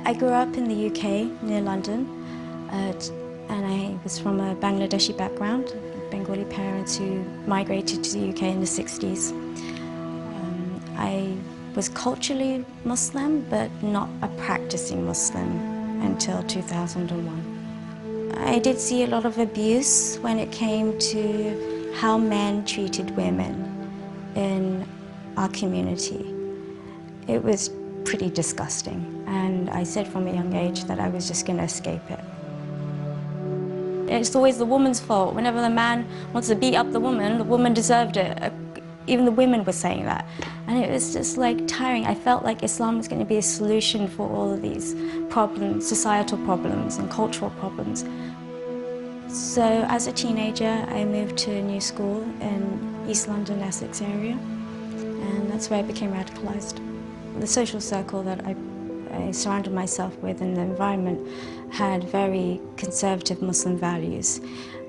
I grew up in the UK, near London, and I was from a Bangladeshi background, Bengali parents who migrated to the UK in the 60s. I was culturally Muslim, but not a practicing Muslim until 2001. I did see a lot of abuse when it came to how men treated women in our community. It was pretty disgusting, and I said from a young age that I was just going to escape it. It's always the woman's fault. Whenever the man wants to beat up the woman deserved it. Even the women were saying that. And it was just like tiring. I felt like Islam was going to be a solution for all of these problems, societal problems and cultural problems. So as a teenager, I moved to a new school in East London, Essex area, and that's where I became radicalized. The social circle that I surrounded myself with and the environment had very conservative Muslim values,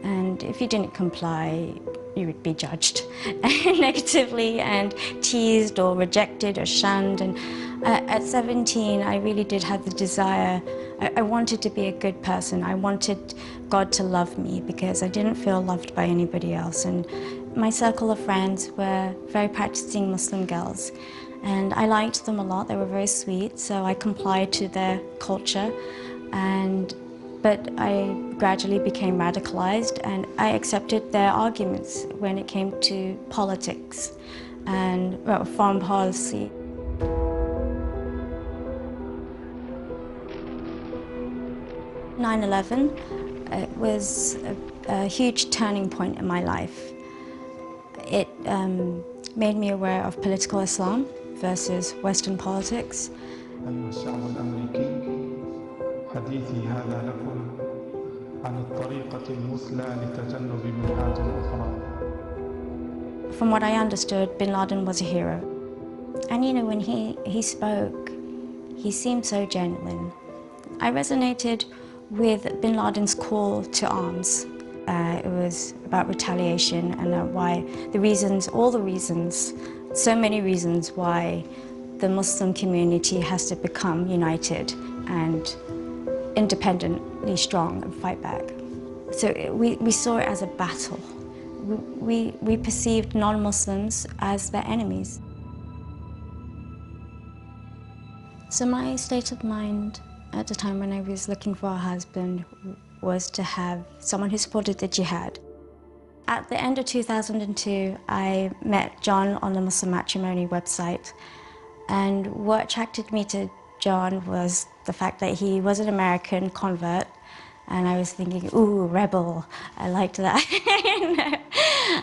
and if you didn't comply, you would be judged negatively and teased or rejected or shunned. And at 17, I really did have the desire. I wanted to be a good person. I wanted God to love me because I didn't feel loved by anybody else. And my circle of friends were very practicing Muslim girls, and I liked them a lot. They were very sweet, so I complied to their culture. But I gradually became radicalized, and I accepted their arguments when it came to politics and foreign policy. "9/11" was a huge turning point in my life. It made me aware of political Islam versus Western politics. حديثي هذا لكم عن الطريقة المثلى لتجنب مهاجم الأخرى. From what I understood, Bin Laden was a hero. And you know, when he spoke, he seemed so genuine. I resonated with Bin Laden's call to arms. It was about retaliation and why all the reasons, so many reasons why the Muslim community has to become united and independently strong and fight back. So we saw it as a battle. We perceived non-Muslims as their enemies. So my state of mind at the time when I was looking for a husband was to have someone who supported the jihad. At the end of 2002, I met John on the Muslim matrimony website, and what attracted me to John was the fact that he was an American convert, and I was thinking, ooh, rebel. I liked that.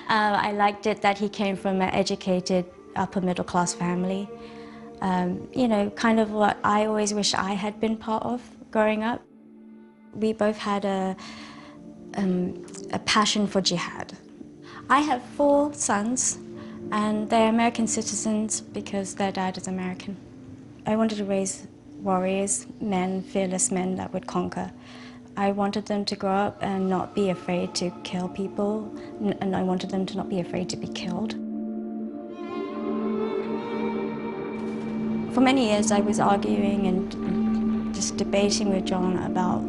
I liked it that he came from an educated, upper middle class family. You know, kind of what I always wish I had been part of growing up. We both had a passion for jihad. I have 4 sons, and they're American citizens because their dad is American. I wanted to raise warriors, men, fearless men that would conquer. I wanted them to grow up and not be afraid to kill people, and I wanted them to not be afraid to be killed. For many years I was arguing and just debating with John about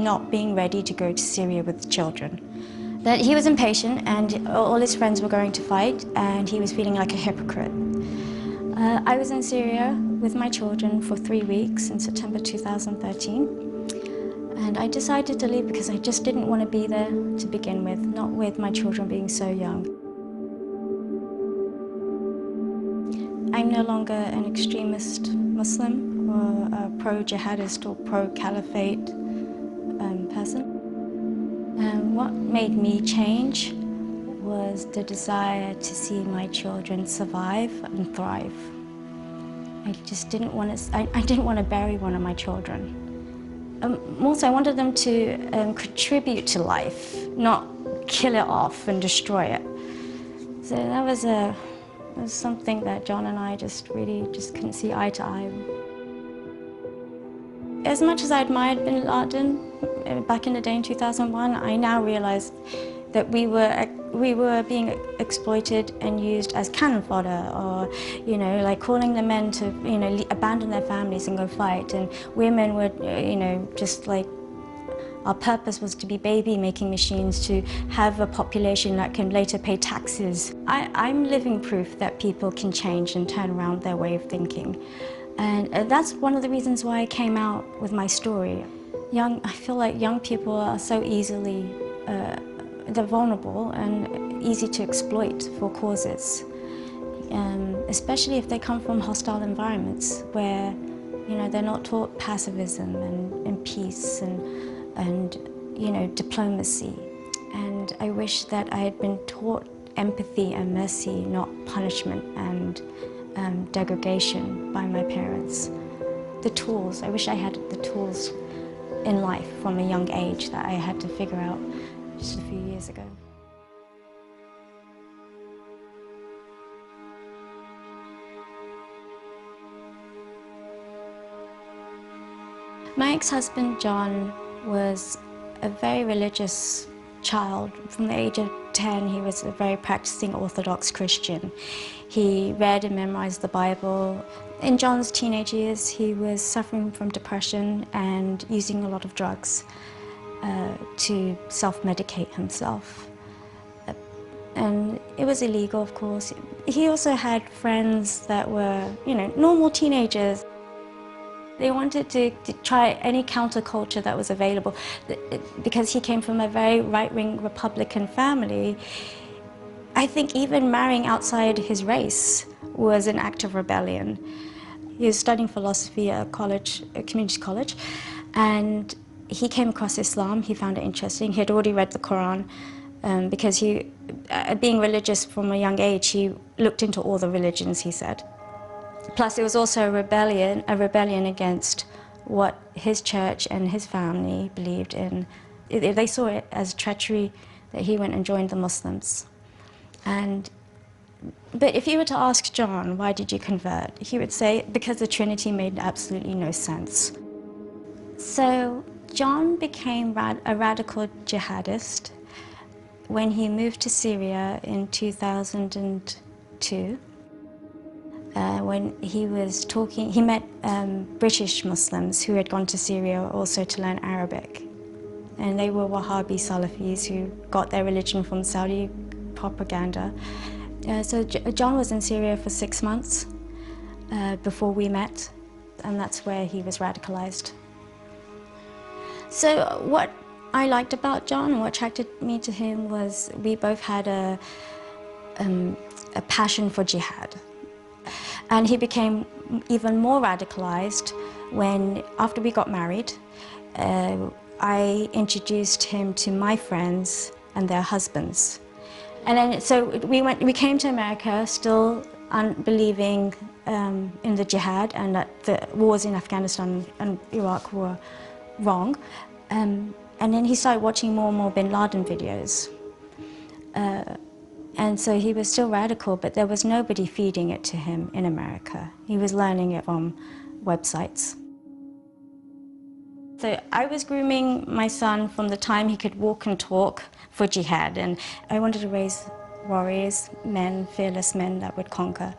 not being ready to go to Syria with children. That he was impatient and all his friends were going to fight, and he was feeling like a hypocrite. I was in Syria with my children for 3 weeks in September 2013, and I decided to leave because I just didn't want to be there to begin with, not with my children being so young. I'm no longer an extremist Muslim or a pro-jihadist or pro-caliphate person. What made me change was the desire to see my children survive and thrive. I just didn't want to, I didn't want to bury one of my children. Also, I wanted them to contribute to life, not kill it off and destroy it. So that was something that John and I really couldn't see eye to eye. As much as I admired Bin Laden back in the day in 2001, I now realized that we were being exploited and used as cannon fodder, or, you know, like calling the men to, you know, abandon their families and go fight, and women were, you know, just like, our purpose was to be baby-making machines, to have a population that can later pay taxes. I'm living proof that people can change and turn around their way of thinking. And that's one of the reasons why I came out with my story. I feel like young people are so easily, they're vulnerable and easy to exploit for causes. Especially if they come from hostile environments where, you know, they're not taught pacifism and peace and you know, diplomacy. And I wish that I had been taught empathy and mercy, not punishment and degradation by my parents. The tools, I wish I had the tools in life from a young age that I had to figure out just a few years ago. My ex-husband, John, was a very religious child. From the age of 10, he was a very practicing Orthodox Christian. He read and memorized the Bible. In John's teenage years, he was suffering from depression and using a lot of drugs to self-medicate himself. And it was illegal, of course. He also had friends that were, you know, normal teenagers. They wanted to try any counterculture that was available. Because he came from a very right-wing Republican family, I think even marrying outside his race was an act of rebellion. He was studying philosophy at a community college, and he came across Islam. He found it interesting. He had already read the Quran, because being religious from a young age, he looked into all the religions, he said. Plus, it was also a rebellion against what his church and his family believed in. They saw it as treachery that he went and joined the Muslims. But if you were to ask John, why did you convert? He would say, because the Trinity made absolutely no sense. So John became a radical jihadist when he moved to Syria in 2002. When he was talking, he met British Muslims who had gone to Syria also to learn Arabic. And they were Wahhabi Salafis who got their religion from Saudi propaganda. So John was in Syria for 6 months before we met, and that's where he was radicalized. So what I liked about John and what attracted me to him was we both had a passion for jihad. And he became even more radicalized when, after we got married, I introduced him to my friends and their husbands. And then, so we came to America still unbelieving in the jihad and that the wars in Afghanistan and Iraq were wrong. And then he started watching more and more bin Laden videos. And so he was still radical, but there was nobody feeding it to him in America. He was learning it from websites. So I was grooming my son from the time he could walk and talk for jihad, and I wanted to raise warriors, men, fearless men that would conquer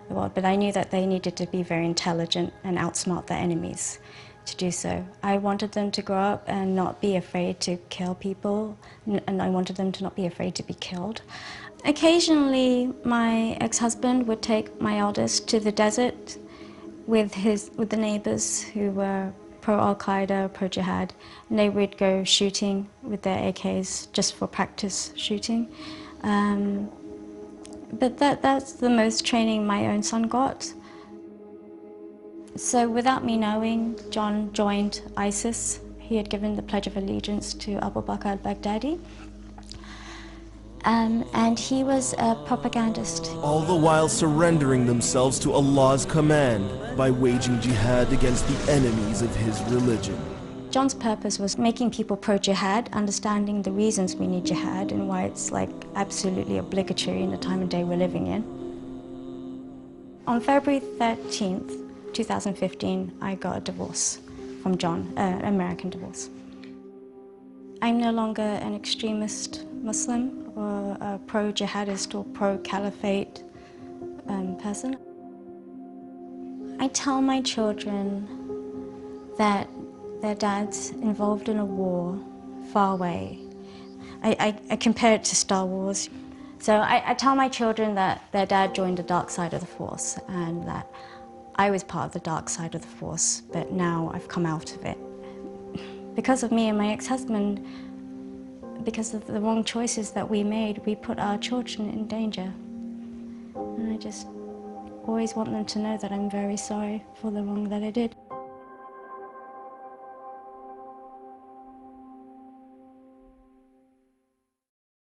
the world, but I knew that they needed to be very intelligent and outsmart their enemies to do so. I wanted them to grow up and not be afraid to kill people, and I wanted them to not be afraid to be killed. Occasionally, my ex-husband would take my eldest to the desert with the neighbors who were pro-Al-Qaeda, pro-Jihad, and they would go shooting with their AKs just for practice shooting. But that's the most training my own son got. So without me knowing, John joined ISIS. He had given the Pledge of Allegiance to Abu Bakr al-Baghdadi. And he was a propagandist. All the while surrendering themselves to Allah's command by waging jihad against the enemies of his religion. John's purpose was making people pro-jihad, understanding the reasons we need jihad and why it's like absolutely obligatory in the time and day we're living in. On February 13th, 2015, I got a divorce from John, an American divorce. I'm no longer an extremist Muslim or a pro-jihadist or pro-caliphate person. I tell my children that their dad's involved in a war far away. I compare it to Star Wars. So I tell my children that their dad joined the dark side of the Force and that I was part of the dark side of the Force, but now I've come out of it. Because of me and my ex-husband, because of the wrong choices that we made, we put our children in danger. And I just always want them to know that I'm very sorry for the wrong that I did.